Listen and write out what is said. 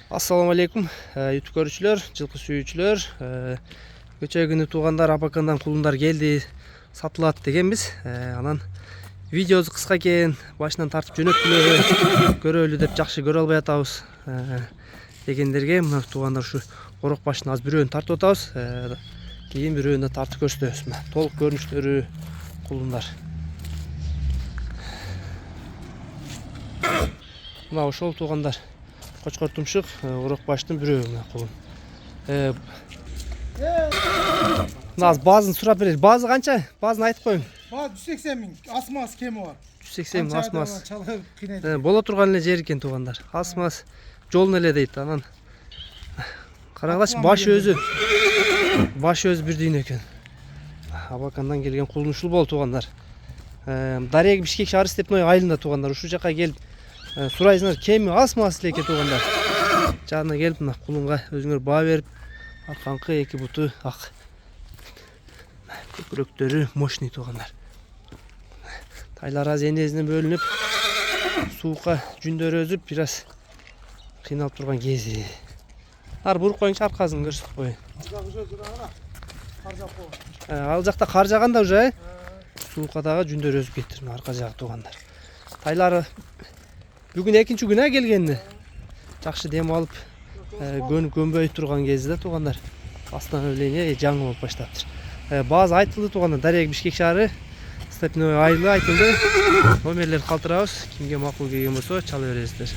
Assalamu alaikum YouTube көрүүчүлөр, жылкы сүйүүчүлөр. Көчө күнү туугандар, Абакандан кулундар келди, сатылат дегенбиз. Анан видеосу кыска экен, башынан тартып жөнөткүлө, көрөлү деп жакшы көрө албай атабыз дегендерге мына туугандар ушу орок башын аз бирөөнү тартып атабыз. Кийин бирөөнү тартып көрсөтөбүз. Мына толук көрүнүштөрү кулундар. Мына ошол туугандар. Koçkor tumşuk, orok baştın bürüğüne kulun. Naz bazını surap verir. Bazı kança? Bazını aytıp koyun. Bazı 180 bin. Asmaz kemi var. 180 bin asmaz. Bola turgan ele jeri eken tuğanlar. Asmaz. Jolun ele deydi anan. Karaglaş baş özü. Baş özü bir düğün eken. Abakandan gelgen kulunuşul bol tuğanlar. Darıya Bişkek şahır istepnoy ayılında tuğanlar. Uşu jaka gelip сурайсыңар кеми асмас элеке туугандар. Жанына келип мына кулунга өзүңөр баа берип, аркаңкы эки буту ак. Көкүрөктөрү мощный туугандар. Тайлар аз энесинен бөлүнүп, суукка жүндөрү өзүп, бир аз кыйналып турган кези. Ар буруп коюңчу, аркасын көрсөтүп коюн. Ал жакта кар жаганда уже суукка дагы жүндөрү өзүп кетти, арка жагы туугандар. Тайлар бүгүн экинчи күнү келгенди. Жакшы дем алып, көнбөй турган кезде да туугандар. Восстановление жаңы болуп баштаптыр. Баазы айтылды туугандар. Дарыя Бишкек шаары степной айылы айтылды. Номерлерди калтырабыз. Кимге макул келген болсо чала бересиздер.